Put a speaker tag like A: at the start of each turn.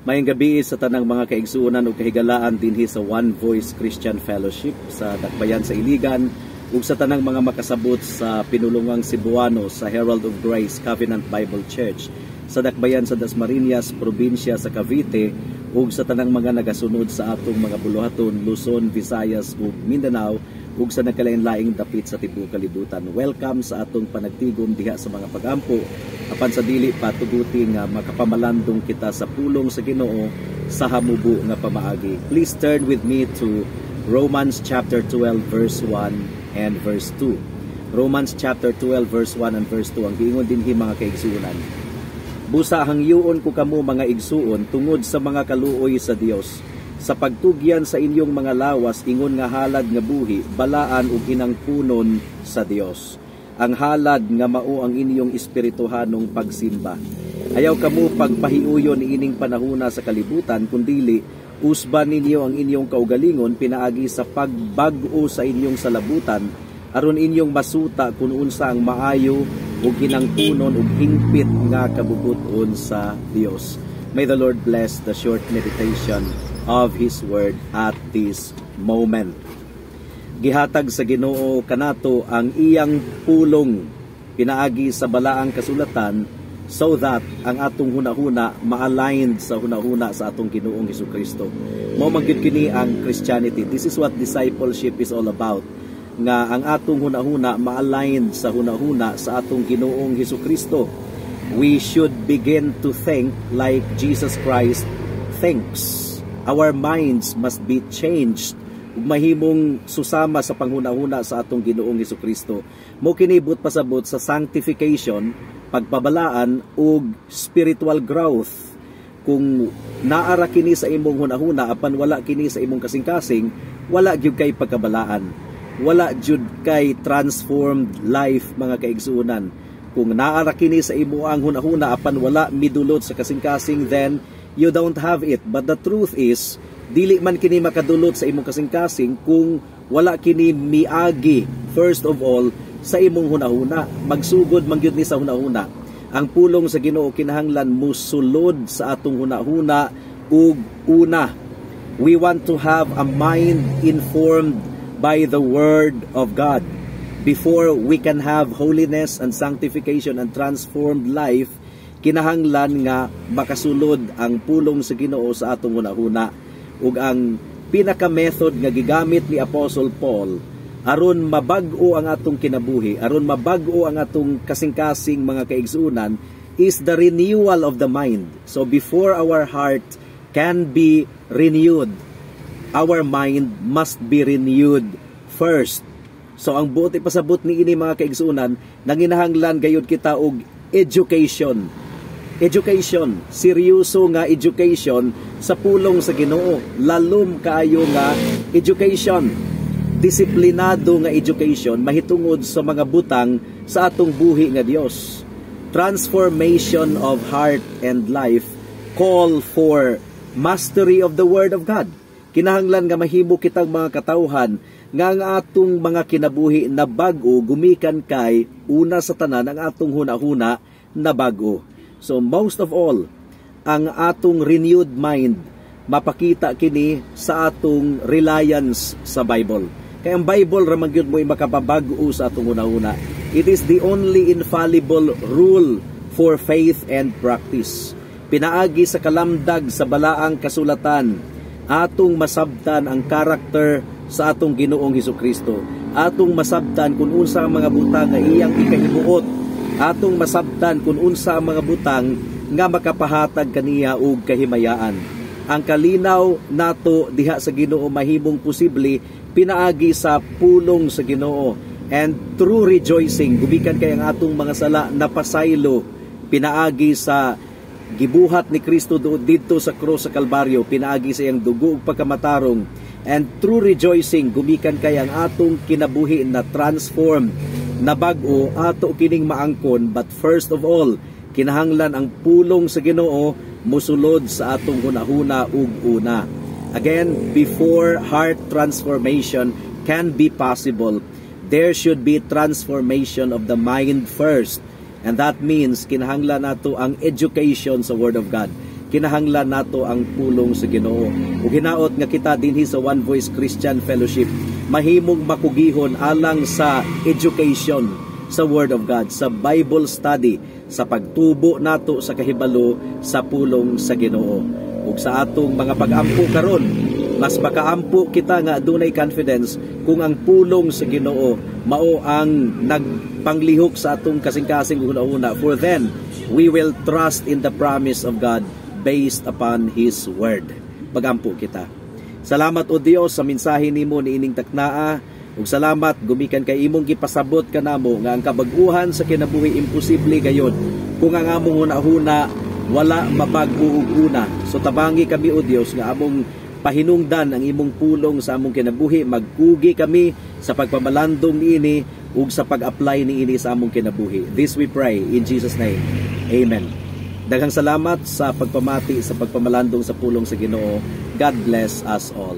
A: Mayang gabi sa tanang mga kaigsuonan o kahigalaan dinhi sa One Voice Christian Fellowship sa Dakbayan sa Iligan ug sa tanang mga makasabot sa pinulungang Cebuano sa Herald of Grace Covenant Bible Church sa Dakbayan sa Dasmariñas, probinsya sa Cavite ug sa tanang mga nagasunod sa atong mga buluhaton Luzon, Visayas ug Mindanao ug sa nagkalain-laing dapit sa tibuok kalibutan. Welcome sa atong panagtigom diha sa mga pagampo apan sa dili patuguti nga makapamalandong kita sa pulong sa Ginoo sa hamubo nga pamaagi. Please turn with me to Romans chapter 12 verse 1 and verse 2. Romans chapter 12 verse 1 and verse 2 ang giingon dinhi mga kaigsuonan. Busa hangyoon ko kamo mga igsuon tungod sa mga kaluoy sa Dios. Sa pagtugyan sa inyong mga lawas, ingon nga halad nga buhi, balaan ug inangpunon sa Dios. Ang halad nga mao ang inyong espirituhanong pagsimba. Ayaw kamo pagpahiuyon ining panahuna sa kalibutan, kundili usban ninyo ang inyong kaugalingon pinaagi sa pagbag-o sa inyong salabutan, aron inyong masuta kung unsa ang maayo ug hinangpunon ug hingpit nga kabubuton sa Dios. May the Lord bless the short meditation of His Word at this moment. Gihatag sa Ginoo kanato ang iyang pulong pinaagi sa balaang kasulatan so that ang atong hunahuna ma-aligned sa hunahuna sa atong Ginoong Hesukristo. Mao man gyud kini ang Christianity. This is what discipleship is all about. Nga ang atong hunahuna ma-aligned sa hunahuna sa atong Ginoong Hesukristo. We should begin to think like Jesus Christ thinks. Our minds must be changed ug mahimong susama sa panghunahuna sa atong Ginoong Hesukristo. Mo kinibot pasabot sa sanctification, pagpabalaan ug spiritual growth. Kung naara kini sa imong hunahuna apan wala kini sa imong kasing-kasing, wala gyud kay pagkabalaan. Wala gyud kay transformed life mga kaigsuonan. Kung naara kini sa imo ang hunahuna apan wala midulot sa kasing-kasing, then you don't have it. But the truth is, dili man kini makadulot sa imong kasing-kasing kung wala kini miagi, first of all, sa imong hunahuna. Magsugod man gyud ni sa hunahuna. Ang pulong sa Ginoo kinahanglan musulod sa atong hunahuna ug una. We want to have a mind informed by the Word of God. Before we can have holiness and sanctification and transformed life, kinahanglan nga makasulod ang pulong sa Ginoo sa atong hunahuna. Ug ang pinaka-method nga gigamit ni Apostle Paul aron mabag-o ang atong kinabuhi, aron mabag-o ang atong kasing-kasing mga kaigsuonan is the renewal of the mind. So before our heart can be renewed, our mind must be renewed first. So ang buti pasabot ni ini mga kaigsuonan, nanginahanglan gayud kita og education. Education, seryoso nga education sa pulong sa Ginoo. Lalom kaayo nga education. Disiplinado nga education mahitungod sa mga butang sa atong buhi nga Dios. Transformation of heart and life call for mastery of the Word of God. Kinahanglan nga mahimo kitang mga katawhan nga ang atong mga kinabuhi na bag-o gumikan kay una sa tanan ang atong hunahuna na bag-o. So most of all, ang atong renewed mind mapakita kini sa atong reliance sa Bible. Kaya ang Bible ramang gyud mo'y makapabag-o sa atong hunahuna. It is the only infallible rule for faith and practice. Pinaagi sa kalamdag sa balaang kasulatan, atong masabtan ang karakter sa atong Ginoong Hesukristo. Atong masabtan kung unsa ang mga butang nga iyang ikahimuot. Atong masabtan kung unsa ang mga butang nga makapahatag kaniya og kahimayaan. Ang kalinaw nato diha sa Ginoo mahimong posible pinaagi sa pulong sa Ginoo. And true rejoicing, gumikan kay ang atong mga sala napasaylo pinaagi sa gibuhat ni Kristo didto sa krus sa Kalbaryo, pinaagi sa iyang dugo ug pagkamatarong. And true rejoicing, gumikan kay ang atong kinabuhi na transformed na bag-o ato kining maangkon. But first of all, kinahanglan ang pulong sa Ginoo musulod sa atong hunahuna ug una. Again, before heart transformation can be possible, there should be transformation of the mind first. And that means kinahanglan nato ang education sa Word of God. kinahanglan nato ang pulong sa Ginoo. Ug hinaot nga kita dinhi sa One Voice Christian Fellowship mahimong makugihon alang sa education sa Word of God, sa Bible study, sa pagtubo nato sa kahibalo sa pulong sa Ginoo. Ug sa atong mga pag-ampo karon, mas makaampo kita nga adunay confidence kung ang pulong sa Ginoo mao ang nagpanglihok sa atong kasing-kasing una-una. For then, we will trust in the promise of God based upon His Word. Pagampo kita. Salamat o Dios sa mensahe nimo niining taknaa, ug salamat gumikan kay imong gipasabot kanamo nga ang kabag-uhan sa kinabuhi imposible gayud kung ang among hunahuna wala mabag-o ug una. So tabangi kami o Dios nga among pahinungdan ang imong pulong sa among kinabuhi, magkugi kami sa pagpamalandong niini ug sa pag-apply niini sa among kinabuhi. This we pray in Jesus name. Amen. Daghang salamat sa pagpamati sa pagpamalandong sa pulong sa Ginoo. God bless us all.